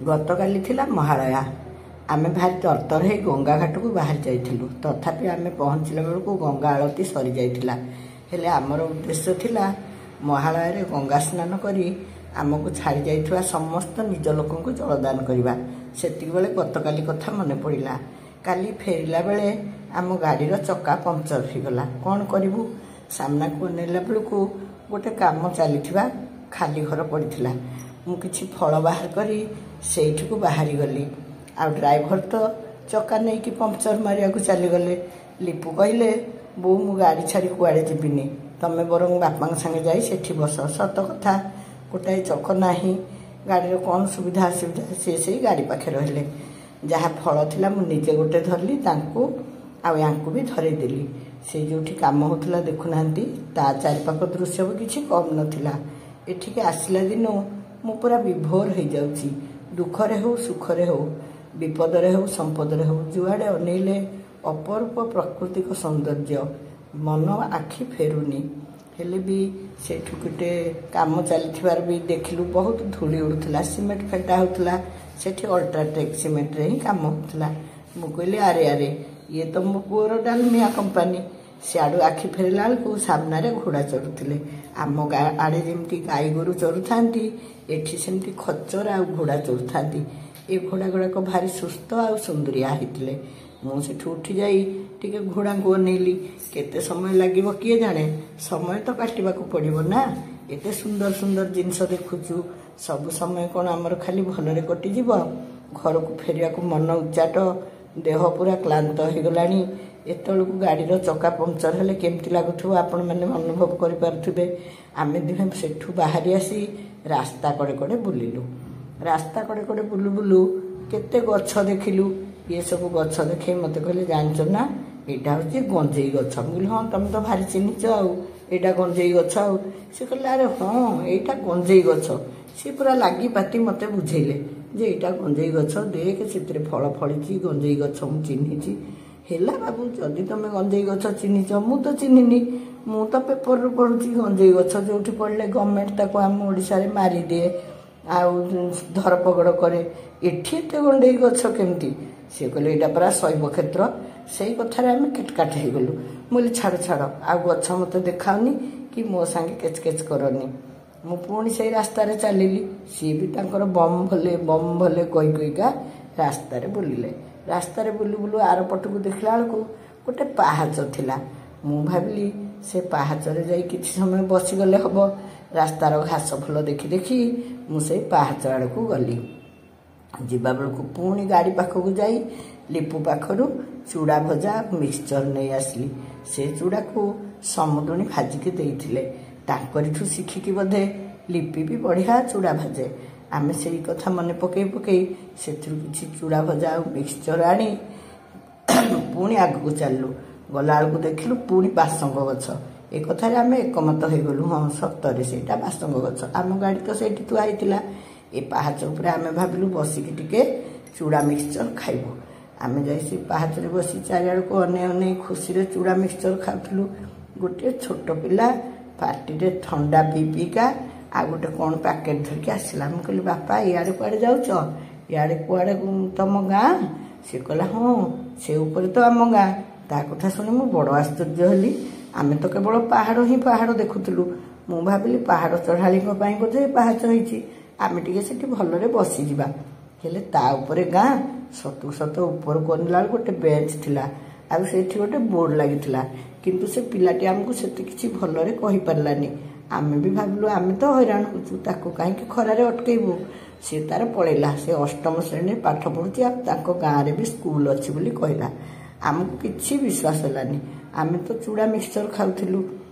ଗତକାଲି ଥିଲା ମହାଳୟା। ଆମେ ଭାରି ତରତର ହେଇ ଗଙ୍ଗା ଘାଟକୁ ବାହାରି ଯାଇଥିଲୁ। ତଥାପି ଆମେ ପହଞ୍ଚିଲା ବେଳକୁ ଗଙ୍ଗା ଆଳତି ସରିଯାଇଥିଲା। ହେଲେ ଆମର ଉଦ୍ଦେଶ୍ୟ ଥିଲା ମହାଳୟାରେ ଗଙ୍ଗା ସ୍ନାନ କରି ଆମକୁ ଛାଡ଼ି ଯାଇଥିବା ସମସ୍ତ ନିଜ ଲୋକଙ୍କୁ ଜଳଦାନ କରିବା। ସେତିକିବେଳେ ଗତକାଲି କଥା ମନେ ପଡ଼ିଲା। କାଲି ଫେରିଲା ବେଳେ ଆମ ଗାଡ଼ିର ଚକା ପଙ୍କଚର ହୋଇଗଲା। କ'ଣ କରିବୁ? ସାମ୍ନାକୁ ଅନେଇଲା ବେଳକୁ ଗୋଟେ କାମ ଚାଲିଥିବା ଖାଲି ଘର ପଡ଼ିଥିଲା। ମୁଁ କିଛି ଫଳ ବାହାର କରି ସେଇଠିକୁ ବାହାରିଗଲି। ଆଉ ଡ୍ରାଇଭର ତ ଚକା ନେଇକି ପଙ୍କଚର ମାରିବାକୁ ଚାଲିଗଲେ। ଲିପୁ କହିଲେ, ବୋଉ ମୁଁ ଗାଡ଼ି ଛାଡ଼ି କୁଆଡ଼େ ଯିବିନି, ତମେ ବରଂ ବାପାଙ୍କ ସାଙ୍ଗେ ଯାଇ ସେଠି ବସ। ସତ କଥା, ଗୋଟାଏ ଚକ ନାହିଁ। ଗାଡ଼ିର କ'ଣ ସୁବିଧା ଅସୁବିଧା ସେ ସେଇ ଗାଡ଼ି ପାଖେ ରହିଲେ। ଯାହା ଫଳ ଥିଲା ମୁଁ ନିଜେ ଗୋଟେ ଧରିଲି, ତାଙ୍କୁ ଆଉ ୟାଙ୍କୁ ବି ଧରେଇଦେଲି। ସେ ଯେଉଁଠି କାମ ହେଉଥିଲା ଦେଖୁନାହାନ୍ତି, ତା ଚାରିପାଖ ଦୃଶ୍ୟ ବି କିଛି କମ୍ ନଥିଲା। ଏଠିକି ଆସିଲା ଦିନୁ ମୁଁ ପୁରା ବିଭୋର ହେଇଯାଉଛି। ଦୁଃଖରେ ହେଉ ସୁଖରେ ହେଉ, ବିପଦରେ ହେଉ ସମ୍ପଦରେ ହେଉ, ଯୁଆଡ଼େ ଅନେଇଲେ ଅପରୂପ ପ୍ରାକୃତିକ ସୌନ୍ଦର୍ଯ୍ୟ, ମନ ଆଖି ଫେରୁନି। ହେଲେ ବି ସେଇଠୁ ଗୋଟେ କାମ ଚାଲିଥିବାର ବି ଦେଖିଲୁ। ବହୁତ ଧୂଳି ଉଡ଼ୁଥିଲା, ସିମେଣ୍ଟ ଫେଣ୍ଟା ହେଉଥିଲା। ସେଠି ଅଲ୍ଟ୍ରାଟେକ୍ ସିମେଣ୍ଟରେ ହିଁ କାମ ହେଉଥିଲା। ମୁଁ କହିଲି, ଆରେ ଆରେ ଇଏ ତ ମୋ ପୁଅର ଡାଲମିଆ କମ୍ପାନୀ। ସିଆଡ଼ୁ ଆଖି ଫେରିଲା ବେଳକୁ ସାମ୍ନାରେ ଘୋଡ଼ା ଚରୁଥିଲେ। ଆମ ଆଡ଼େ ଯେମିତି ଗାଈ ଗୋରୁ ଚରୁଥାନ୍ତି, ଏଠି ସେମିତି ଖଚର ଆଉ ଘୋଡ଼ା ଚରୁଥାନ୍ତି। ଏ ଘୋଡ଼ା ଗୁଡ଼ାକ ଭାରି ସୁସ୍ଥ ଆଉ ସୁନ୍ଦରିଆ ହେଇଥିଲେ। ମୁଁ ସେଠୁ ଉଠି ଯାଇ ଟିକେ ଘୋଡ଼ାଙ୍କୁ ଅନେଇଲି। କେତେ ସମୟ ଲାଗିବ କିଏ ଜାଣେ, ସମୟ ତ କାଟିବାକୁ ପଡ଼ିବ ନା। ଏତେ ସୁନ୍ଦର ସୁନ୍ଦର ଜିନିଷ ଦେଖୁଛୁ, ସବୁ ସମୟ କ'ଣ ଆମର ଖାଲି ଭଲରେ କଟିଯିବ? ଘରକୁ ଫେରିବାକୁ ମନ ଉଚ୍ଚାଟ, ଦେହ ପୁରା କ୍ଳାନ୍ତ ହେଇଗଲାଣି। ଏତେବେଳକୁ ଗାଡ଼ିର ଚକା ପଙ୍କଚର ହେଲେ କେମିତି ଲାଗୁଥିବ ଆପଣମାନେ ଅନୁଭବ କରିପାରୁଥିବେ। ଆମେ ଦୁହେଁ ସେଠୁ ବାହାରି ଆସି ରାସ୍ତା କଡ଼େ କଡ଼େ ବୁଲିଲୁ। ରାସ୍ତା କଡ଼େ କଡ଼େ ବୁଲୁ ବୁଲୁ କେତେ ଗଛ ଦେଖିଲୁ। ଇଏ ସବୁ ଗଛ ଦେଖେଇ ମୋତେ କହିଲେ, ଜାଣିଛ ନା ଏଇଟା ହେଉଛି ଗଞ୍ଜେଇ ଗଛ। ମୁଁ କହିଲି, ହଁ ତମେ ତ ଭାରି ଚିହ୍ନିଛ, ଆଉ ଏଇଟା ଗଞ୍ଜେଇ ଗଛ। ଆଉ ସେ କହିଲେ, ଆରେ ହଁ ଏଇଟା ଗଞ୍ଜେଇ ଗଛ। ସେ ପୁରା ଲାଗି ପାତି ମୋତେ ବୁଝେଇଲେ ଯେ ଏଇଟା ଗଞ୍ଜେଇ ଗଛ, ଦେଖେ ସେଥିରେ ଫଳ ଫଳିଛି, ଗଞ୍ଜେଇ ଗଛ ମୁଁ ଚିହ୍ନିଛି। ହେଲା ବାବୁ, ଯଦି ତମେ ଗଞ୍ଜେଇ ଗଛ ଚିହ୍ନିଛ, ମୁଁ ତ ଚିହ୍ନିନି। ମୁଁ ତ ପେପରରୁ ପଢ଼ୁଛି ଗଞ୍ଜେଇ ଗଛ ଯୋଉଠି ପଡ଼ିଲେ ଗଭର୍ଣ୍ଣମେଣ୍ଟ ତାକୁ ଆମ ଓଡ଼ିଶାରେ ମାରିଦିଏ ଆଉ ଧରପଗଡ଼ କରେ। ଏଠି ଏତେ ଗଞ୍ଜେଇ ଗଛ କେମିତି? ସିଏ କହିଲେ, ଏଇଟା ପରା ଶୈବ କ୍ଷେତ୍ର। ସେଇ କଥାରେ ଆମେ କେଟକାଟ ହେଇଗଲୁ। ମୁଁ କହିଲି, ଛାଡ଼ ଆଉ ଗଛ ମୋତେ ଦେଖାଉନି କି ମୋ ସାଙ୍ଗେ କେଚ୍ କେଚ୍ କରନି। ମୁଁ ପୁଣି ସେଇ ରାସ୍ତାରେ ଚାଲିଲି। ସିଏ ବି ତାଙ୍କର ବମ୍ ଭଲେ କହିକା ରାସ୍ତାରେ ବୁଲିଲେ। ରାସ୍ତାରେ ବୁଲୁ ବୁଲୁ ଆର ପଟକୁ ଦେଖିଲା ବେଳକୁ ଗୋଟେ ପାହାଚ ଥିଲା। ମୁଁ ଭାବିଲି ସେ ପାହାଚରେ ଯାଇ କିଛି ସମୟ ବସିଗଲେ ହବ। ରାସ୍ତାର ଘାସ ଫୁଲ ଦେଖି ଦେଖି ମୁଁ ସେଇ ପାହାଚ ଆଡ଼କୁ ଗଲି। ଯିବା ବେଳକୁ ପୁଣି ଗାଡ଼ି ପାଖକୁ ଯାଇ ଲିପୁ ପାଖରୁ ଚୁଡ଼ା ଭଜା ମିକ୍ସଚର ନେଇ ଆସିଲି। ସେ ଚୁଡ଼ାକୁ ସମୁଦୁଣୀ ଭାଜିକି ଦେଇଥିଲେ। ତାଙ୍କରିଠୁ ଶିଖିକି ବୋଧେ ଲିପି ବି ବଢ଼ିଆ ଚୁଡ଼ା ଭାଜେ। ଆମେ ସେଇ କଥା ମନେ ପକେଇ ସେଥିରୁ କିଛି ଚୁଡ଼ା ଭଜା ଆଉ ମିକ୍ସଚର ଆଣି ପୁଣି ଆଗକୁ ଚାଲିଲୁ। ଗଲାବେଳକୁ ଦେଖିଲୁ ପୁଣି ବାସଙ୍ଗ ଗଛ। ଏ କଥାରେ ଆମେ ଏକମତ ହେଇଗଲୁ, ହଁ ସତରେ ସେଇଟା ବାସଙ୍ଗ ଗଛ। ଆମ ଗାଡ଼ି ତ ସେଇଠି ଥୁଆ ହେଇଥିଲା। ଏ ପାହାଚ ଉପରେ ଆମେ ଭାବିଲୁ ବସିକି ଟିକେ ଚୁଡ଼ା ମିକ୍ସଚର ଖାଇବୁ। ଆମେ ଯାଇ ସେ ପାହାଚରେ ବସି ଚାରିଆଡ଼କୁ ଅନେଇ ଖୁସିରେ ଚୁଡ଼ା ମିକ୍ସଚର ଖାଉଥିଲୁ। ଗୋଟିଏ ଛୋଟ ପିଲା ପାଟିରେ ଥଣ୍ଡା ପିଇକା ଆଉ ଗୋଟେ କ'ଣ ପ୍ୟାକେଟ୍ ଧରିକି ଆସିଲା। ମୁଁ କହିଲି, ବାପା ଇଆଡ଼େ କୁଆଡ଼େ ଯାଉଛ? ଇଆଡ଼େ କୁଆଡ଼େ ତମ ଗାଁ? ସେ କହିଲା, ହଁ ସେ ଉପରେ ତ ଆମ ଗାଁ। ତା କଥା ଶୁଣି ମୁଁ ବଡ଼ ଆଶ୍ଚର୍ଯ୍ୟ ହେଲି। ଆମେ ତ କେବଳ ପାହାଡ଼ ହିଁ ପାହାଡ଼ ଦେଖୁଥିଲୁ। ମୁଁ ଭାବିଲି ପାହାଡ଼ ଚଢ଼ାଳିଙ୍କ ପାଇଁ ବୋଧେ ପାହାଚ ହେଇଛି, ଆମେ ଟିକେ ସେଠି ଭଲରେ ବସିଯିବା। ହେଲେ ତା ଉପରେ ଗାଁ। ସତକୁ ସତ ଉପରକୁ ଅନେଇଲା ବେଳକୁ ଗୋଟେ ବେଞ୍ଚ ଥିଲା, ଆଉ ସେଠି ଗୋଟେ ବୋର୍ଡ଼ ଲାଗିଥିଲା। କିନ୍ତୁ ସେ ପିଲାଟି ଆମକୁ ସେତେ କିଛି ଭଲରେ କହିପାରିଲାନି। ଆମେ ବି ଭାବିଲୁ ଆମେ ତ ହଇରାଣ ହେଉଛୁ, ତାକୁ କାହିଁକି ଖରାରେ ଅଟକେଇବୁ। ସେ ତାର ପଳେଇଲା। ସେ ଅଷ୍ଟମ ଶ୍ରେଣୀରେ ପାଠ ପଢ଼ୁଛି, ଆଉ ତାଙ୍କ ଗାଁରେ ବି ସ୍କୁଲ ଅଛି ବୋଲି କହିଲା। ଆମକୁ କିଛି ବିଶ୍ୱାସ ହେଲାନି। ଆମେ ତ ଚୁଡ଼ା ମିକ୍ସଚର ଖାଉଥିଲୁ।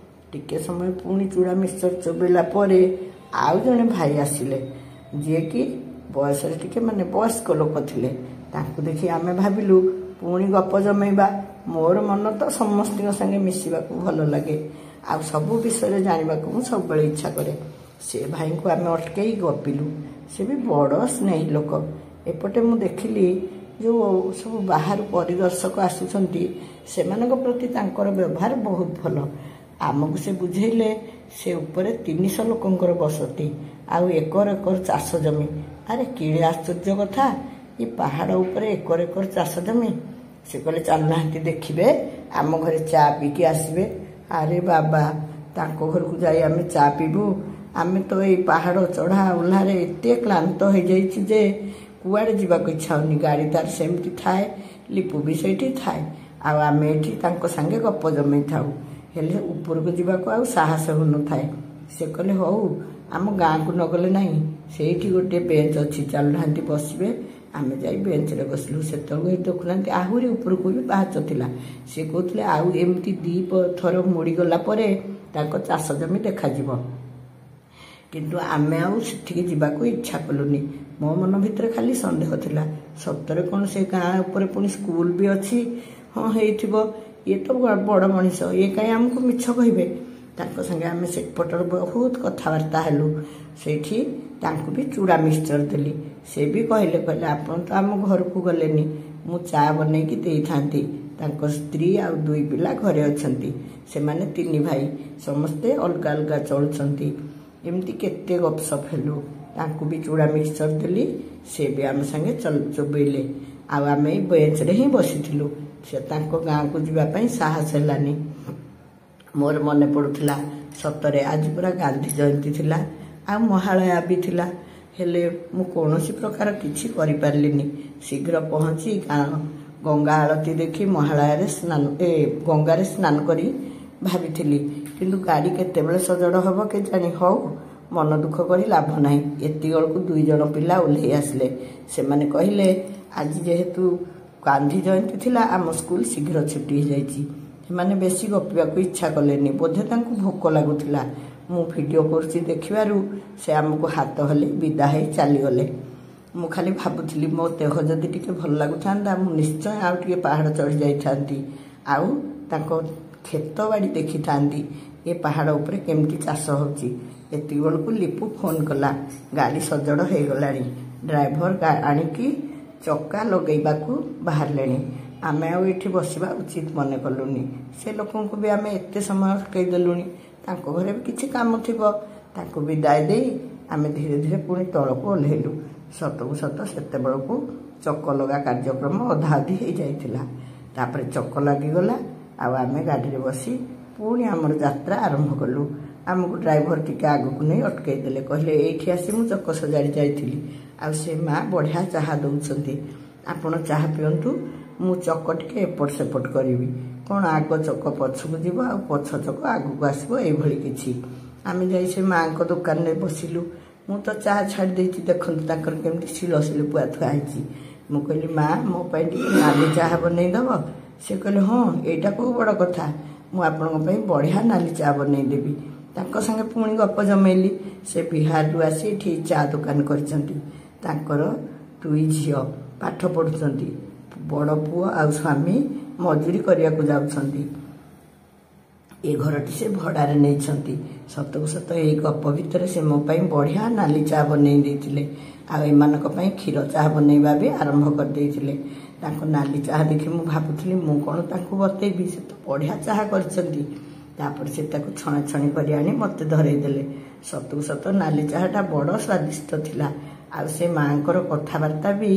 ଟିକେ ସମୟ ପୁଣି ଚୁଡ଼ା ମିକ୍ସଚର ଚୋବେଇଲା ପରେ ଆଉ ଜଣେ ଭାଇ ଆସିଲେ, ଯିଏକି ବୟସରେ ଟିକେ ବୟସ୍କ ଲୋକ ଥିଲେ। ତାଙ୍କୁ ଦେଖି ଆମେ ଭାବିଲୁ ପୁଣି ଗପ ଜମେଇବା। ମୋର ମନ ତ ସମସ୍ତଙ୍କ ସାଙ୍ଗେ ମିଶିବାକୁ ଭଲ ଲାଗେ, ଆଉ ସବୁ ବିଷୟରେ ଜାଣିବାକୁ ମୁଁ ସବୁବେଳେ ଇଚ୍ଛା କରେ। ସେ ଭାଇଙ୍କୁ ଆମେ ଅଟକେଇ ଗପିଲୁ। ସେ ବି ବଡ଼ ସ୍ନେହୀ ଲୋକ। ଏପଟେ ମୁଁ ଦେଖିଲି ଯେଉଁ ସବୁ ବାହାରୁ ପରିଦର୍ଶକ ଆସୁଛନ୍ତି, ସେମାନଙ୍କ ପ୍ରତି ତାଙ୍କର ବ୍ୟବହାର ବହୁତ ଭଲ। ଆମକୁ ସେ ବୁଝେଇଲେ ସେ ଉପରେ 300 ଲୋକଙ୍କର ବସତି, ଆଉ ଏକର ଚାଷ ଜମି। ଆରେ କିଡ଼େ ଆଶ୍ଚର୍ଯ୍ୟ କଥା, ଏ ପାହାଡ଼ ଉପରେ ଏକର ଏକର ଚାଷ ଜମି। ସେ କହିଲେ ଚାଲୁନାହାନ୍ତି ଦେଖିବେ, ଆମ ଘରେ ଚା ପିଇକି ଆସିବେ। ଆରେ ବାବା, ତାଙ୍କ ଘରକୁ ଯାଇ ଆମେ ଚା ପିଇବୁ? ଆମେ ତ ଏଇ ପାହାଡ଼ ଚଢ଼ା ଓହ୍ଲାରେ ଏତେ କ୍ଳାନ୍ତ ହେଇଯାଇଛୁ ଯେ କୁଆଡ଼େ ଯିବାକୁ ଇଚ୍ଛା ହଉନି। ଗାଡ଼ି ତାର ସେମିତି ଥାଏ, ଲିପୁ ବି ସେଇଠି ଥାଏ, ଆଉ ଆମେ ଏଠି ତାଙ୍କ ସାଙ୍ଗେ ଗପ ଜମେଇଥାଉ। ହେଲେ ଉପରକୁ ଯିବାକୁ ଆଉ ସାହସ ହେଉନଥାଏ। ସେ କହିଲେ ହଉ, ଆମ ଗାଁକୁ ନଗଲେ ନାହିଁ, ସେଇଠି ଗୋଟିଏ ବେଞ୍ଚ ଅଛି, ଚାଲୁନାହାନ୍ତି ବସିବେ। ଆମେ ଯାଇ ବେଞ୍ଚରେ ବସିଲୁ। ସେତେବେଳକୁ ଦେଖୁନାହାନ୍ତି ଆହୁରି ଉପରକୁ ବି ପାହାଚ ଥିଲା। ସେ କହୁଥିଲେ ଆଉ ଏମିତି 2 ଥର ମୋଡ଼ିଗଲା ପରେ ତାଙ୍କ ଚାଷ ଜମି ଦେଖାଯିବ। କିନ୍ତୁ ଆମେ ଆଉ ସେଠିକି ଯିବାକୁ ଇଚ୍ଛା କଲୁନି। ମୋ ମନ ଭିତରେ ଖାଲି ସନ୍ଦେହ ଥିଲା, ସତରେ କ'ଣ ସେ ଗାଁ ଉପରେ ପୁଣି ସ୍କୁଲ ବି ଅଛି? ହଁ ହେଇଥିବ, ଇଏ ତ ବଡ଼ ମଣିଷ, ଇଏ କାହିଁ ଆମକୁ ମିଛ କହିବେ? ତାଙ୍କ ସାଙ୍ଗେ ଆମେ ସେପଟର ବହୁତ କଥାବାର୍ତ୍ତା ହେଲୁ। ସେଇଠି ତାଙ୍କୁ ବି ଚୁଡ଼ା ମିକ୍ସଚର ଦେଲି। ସେ ବି କହିଲେ ଆପଣ ତ ଆମ ଘରକୁ ଗଲେନି, ମୁଁ ଚା ବନେଇକି ଦେଇଥାନ୍ତି। ତାଙ୍କ ସ୍ତ୍ରୀ ଆଉ 2 ପିଲା ଘରେ ଅଛନ୍ତି। ସେମାନେ 3 ଭାଇ, ସମସ୍ତେ ଅଲଗା ଅଲଗା ଚଳୁଛନ୍ତି। ଏମିତି କେତେ ଗପସପ୍ ହେଲୁ। ତାଙ୍କୁ ବି ଚୁଡ଼ା ମିକ୍ସଚର ଦେଲି, ସେ ବି ଆମ ସାଙ୍ଗେ ଚୋବେଇଲେ। ଆଉ ଆମେ ଏଇ ବେଞ୍ଚରେ ହିଁ ବସିଥିଲୁ। ସେ ତାଙ୍କ ଗାଁକୁ ଯିବା ପାଇଁ ସାହସ ହେଲାନି। ମୋର ମନେ ପଡ଼ୁଥିଲା, ସତରେ ଆଜି ପୁରା ଗାନ୍ଧୀ ଜୟନ୍ତୀ ଥିଲା, ଆଉ ମହାଳୟା ବି ଥିଲା। ହେଲେ ମୁଁ କୌଣସି ପ୍ରକାର କିଛି କରିପାରିଲିନି। ଶୀଘ୍ର ପହଞ୍ଚି ଗଙ୍ଗା ଆଳତୀ ଦେଖି ଗଙ୍ଗାରେ ସ୍ନାନ କରି ଭାବିଥିଲି। କିନ୍ତୁ ଗାଡ଼ି କେତେବେଳେ ସଜଡ଼ ହେବ କେଜାଣି। ହଉ, ମନ ଦୁଃଖ କରି ଲାଭ ନାହିଁ। ଏତିକିବେଳକୁ 2 ଜଣ ପିଲା ଓହ୍ଲେଇ ଆସିଲେ। ସେମାନେ କହିଲେ ଆଜି ଯେହେତୁ ଗାନ୍ଧୀ ଜୟନ୍ତୀ ଥିଲା, ଆମ ସ୍କୁଲ ଶୀଘ୍ର ଛୁଟି ହେଇଯାଇଛି। ସେମାନେ ବେଶୀ ଗପିବାକୁ ଇଚ୍ଛା କଲେନି, ବୋଧେ ତାଙ୍କୁ ଭୋକ ଲାଗୁଥିଲା। ମୁଁ ଭିଡ଼ିଓ କରୁଛି ଦେଖିବାରୁ ସେ ଆମକୁ ହାତ ହଲେଇ ବିଦା ହେଇ ଚାଲିଗଲେ। ମୁଁ ଖାଲି ଭାବୁଥିଲି, ମୋ ଦେହ ଯଦି ଟିକେ ଭଲ ଲାଗୁଥାନ୍ତା, ମୁଁ ନିଶ୍ଚୟ ଆଉ ଟିକେ ପାହାଡ଼ ଚଢ଼ି ଯାଇଥାନ୍ତି, ଆଉ ତାଙ୍କ କ୍ଷେତ ବାଡ଼ି ଦେଖିଥାନ୍ତି, ଏ ପାହାଡ଼ ଉପରେ କେମିତି ଚାଷ ହେଉଛି। ଏତିକି ବେଳକୁ ଲିପୁ ଫୋନ୍ କଲା, ଗାଡ଼ି ସଜଡ଼ ହେଇଗଲାଣି, ଡ୍ରାଇଭର ଆଣିକି ଚକା ଲଗେଇବାକୁ ବାହାରିଲେଣି। ଆମେ ଆଉ ଏଠି ବସିବା ଉଚିତ ମନେ କଲୁନି। ସେ ଲୋକଙ୍କୁ ବି ଆମେ ଏତେ ସମୟ ଅଟକେଇ ଦେଲୁଣି, ତାଙ୍କ ଘରେ ବି କିଛି କାମ ଥିବ। ତାଙ୍କୁ ବିଦାୟ ଦେଇ ଆମେ ଧୀରେ ଧୀରେ ପୁଣି ତଳକୁ ଓହ୍ଲେଇଲୁ। ସତକୁ ସତ ସେତେବେଳକୁ ଚକ ଲଗା କାର୍ଯ୍ୟକ୍ରମ ଅଧାଅଧି ହେଇଯାଇଥିଲା। ତାପରେ ଚକ ଲାଗିଗଲା, ଆଉ ଆମେ ଗାଡ଼ିରେ ବସି ପୁଣି ଆମର ଯାତ୍ରା ଆରମ୍ଭ କଲୁ। ଆମକୁ ଡ୍ରାଇଭର ଟିକେ ଆଗକୁ ନେଇ ଅଟକେଇ ଦେଲେ। କହିଲେ ଏଇଠି ଆସି ମୁଁ ଚକ ସଜାଡ଼ି ଯାଇଥିଲି, ଆଉ ସେ ମା ବଢ଼ିଆ ଚାହା ଦେଉଛନ୍ତି, ଆପଣ ଚାହା ପିଅନ୍ତୁ, ମୁଁ ଚକ ଟିକେ ଏପଟ ସେପଟ କରିବି। କ'ଣ ଆଗ ଚକ ପଛକୁ ଯିବ ଆଉ ପଛ ଚକ ଆଗକୁ ଆସିବ, ଏଇଭଳି କିଛି। ଆମେ ଯାଇ ସେ ମାଆଙ୍କ ଦୋକାନରେ ବସିଲୁ। ମୁଁ ତ ଚାହା ଛାଡ଼ି ଦେଇଛି, ଦେଖନ୍ତୁ ତାଙ୍କର କେମିତି ଶିଳ ଶିଳପୁଆ ଥୁଆ ହେଇଛି। ମୁଁ କହିଲି ମା, ମୋ ପାଇଁ ଟିକେ ନାଲି ଚାହା ବନେଇ ଦେବ? ସେ କହିଲେ ହଁ, ଏଇଟା କେଉଁ ବଡ଼ କଥା, ମୁଁ ଆପଣଙ୍କ ପାଇଁ ବଢ଼ିଆ ନାଲି ଚା ବନେଇଦେବି। ତାଙ୍କ ସାଙ୍ଗେ ପୁଣି ଗପ ଜମେଇଲି। ସେ ବିହାରରୁ ଆସି ଏଠି ଚା ଦୋକାନ କରିଛନ୍ତି। ତାଙ୍କର 2 ଝିଅ ପାଠ ପଢ଼ୁଛନ୍ତି। ବଡ଼ ପୁଅ ଆଉ ସ୍ୱାମୀ ମଜୁରୀ କରିବାକୁ ଯାଉଛନ୍ତି। ଏ ଘରଟି ସେ ଭଡ଼ାରେ ନେଇଛନ୍ତି। ସତକୁ ସତ ଏଇ ଗପ ଭିତରେ ସେ ମୋ ପାଇଁ ବଢ଼ିଆ ନାଲି ଚା ବନେଇ ଦେଇଥିଲେ, ଆଉ ଏମାନଙ୍କ ପାଇଁ କ୍ଷୀର ଚାହା ବନେଇବା ବି ଆରମ୍ଭ କରିଦେଇଥିଲେ। ତାଙ୍କ ନାଲି ଚାହା ଦେଖି ମୁଁ ଭାବୁଥିଲି, ମୁଁ କ'ଣ ତାଙ୍କୁ ବତେଇବି, ସେ ତ ବଢ଼ିଆ ଚାହା କରିଛନ୍ତି। ତାପରେ ସେ ତାକୁ ଛଣାଛଣି କରି ଆଣି ମୋତେ ଧରେଇ ଦେଲେ। ସତକୁ ସତ ନାଲି ଚାହାଟା ବଡ଼ ସ୍ୱାଦିଷ୍ଟ ଥିଲା, ଆଉ ସେ ମାଆଙ୍କର କଥାବାର୍ତ୍ତା ବି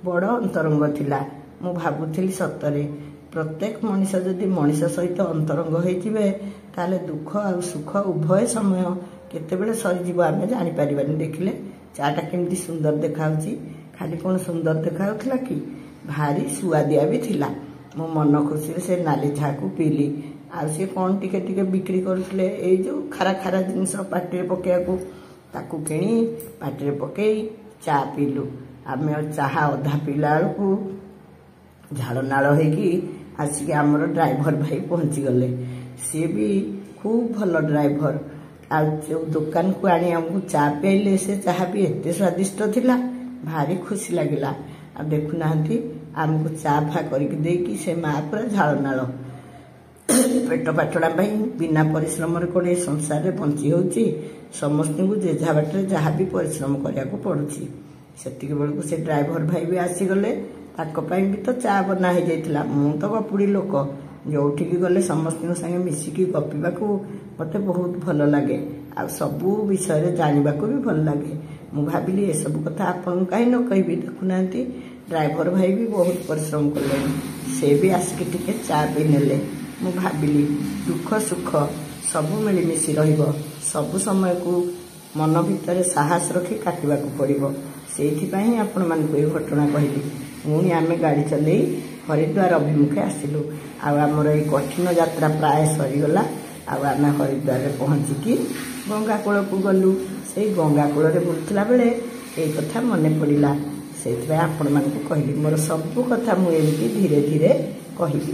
ବଡ଼ ଅନ୍ତରଙ୍ଗ ଥିଲା। ମୁଁ ଭାବୁଥିଲି ସତରେ ପ୍ରତ୍ୟେକ ମଣିଷ ଯଦି ମଣିଷ ସହିତ ଅନ୍ତରଙ୍ଗ ହୋଇଯିବେ, ତାହେଲେ ଦୁଃଖ ଆଉ ସୁଖ ଉଭୟ ସମୟ କେତେବେଳେ ସରିଯିବ ଆମେ ଜାଣିପାରିବାନି। ଦେଖିଲେ ଚାଟା କେମିତି ସୁନ୍ଦର ଦେଖାହେଉଛି। ଖାଲି କ'ଣ ସୁନ୍ଦର ଦେଖାହେଉଥିଲା କି, ଭାରି ସୁଆଦିଆ ବି ଥିଲା। ମୋ ମନ ଖୁସିରେ ସେ ନାଲି ଚାହାକୁ ପିଇଲି। ଆଉ ସେ କ'ଣ ଟିକେ ଟିକେ ବିକ୍ରି କରୁଥିଲେ, ଏଇ ଯେଉଁ ଖାରା ଖାରା ଜିନିଷ ପାଟିରେ ପକାଇବାକୁ, ତାକୁ କିଣି ପାଟିରେ ପକାଇ ଚା ପିଇଲୁ। ଆମେ ଚାହା ଅଧା ପିଇଲା ବେଳକୁ ଝାଳ ନାଳ ହେଇକି ଆସିକି ଆମର ଡ୍ରାଇଭର ଭାଇ ପହଞ୍ଚିଗଲେ। ସିଏ ବି ଖୁବ୍ ଭଲ ଡ୍ରାଇଭର, ଆଉ ଯେଉଁ ଦୋକାନକୁ ଆଣି ଆମକୁ ଚା ପିଆଇଲେ, ସେ ଚାହା ବି ଏତେ ସ୍ୱାଦିଷ୍ଟ ଥିଲା, ଭାରି ଖୁସି ଲାଗିଲା। ଆଉ ଦେଖୁନାହାନ୍ତି ଆମକୁ ଚା ଫା କରିକି ଦେଇକି ସେ ମା ପୁରା ଝାଳ ନାଳ। ପେଟ ପାଟଣା ପାଇଁ ବିନା ପରିଶ୍ରମରେ କ'ଣ ଏ ସଂସାରରେ ବଞ୍ଚି ହେଉଛି? ସମସ୍ତଙ୍କୁ ଯେଝା ବାଟରେ ଯାହା ବି ପରିଶ୍ରମ କରିବାକୁ ପଡ଼ୁଛି। ସେତିକି ବେଳକୁ ସେ ଡ୍ରାଇଭର ଭାଇ ବି ଆସିଗଲେ। ତାଙ୍କ ପାଇଁ ବି ତ ଚା ବନା ହେଇଯାଇଥିଲା। ମୁଁ ତ ଗପୁଡ଼ି ଲୋକ, ଯେଉଁଠିକି ଗଲେ ସମସ୍ତଙ୍କ ସାଙ୍ଗେ ମିଶିକି ଗପିବାକୁ ମୋତେ ବହୁତ ଭଲ ଲାଗେ, ଆଉ ସବୁ ବିଷୟରେ ଜାଣିବାକୁ ବି ଭଲ ଲାଗେ। ମୁଁ ଭାବିଲି ଏସବୁ କଥା ଆପଣଙ୍କୁ କାହିଁ ନ କହିବି। ଦେଖୁନାହାନ୍ତି ଡ୍ରାଇଭର ଭାଇ ବି ବହୁତ ପରିଶ୍ରମ କଲେଣି, ସେ ବି ଆସିକି ଟିକେ ଚା ପିଇ ନେଲେ। ମୁଁ ଭାବିଲି ଦୁଃଖ ସୁଖ ସବୁ ମିଳିମିଶି ରହିବ, ସବୁ ସମୟକୁ ମନ ଭିତରେ ସାହସ ରଖି କାଟିବାକୁ ପଡ଼ିବ। ସେଇଥିପାଇଁ ଆପଣମାନଙ୍କୁ ଏ ଘଟଣା କହିଲି। ପୁଣି ଆମେ ଗାଡ଼ି ଚଲେଇ ହରିଦ୍ୱାର ଅଭିମୁଖେ ଆସିଲୁ। ଆଉ ଆମର ଏଇ କଠିନ ଯାତ୍ରା ପ୍ରାୟ ସରିଗଲା। ଆଉ ଆମେ ହରିଦ୍ୱାରରେ ପହଞ୍ଚିକି ଗଙ୍ଗା କୂଳକୁ ଗଲୁ। ସେଇ ଗଙ୍ଗା କୂଳରେ ବୁଲୁଥିଲା ବେଳେ ଏଇ କଥା ମନେ ପଡ଼ିଲା, ସେଇଥିପାଇଁ ଆପଣମାନଙ୍କୁ କହିଲି। ମୋର ସବୁ କଥା ମୁଁ ଏମିତି ଧୀରେ ଧୀରେ କହିବି।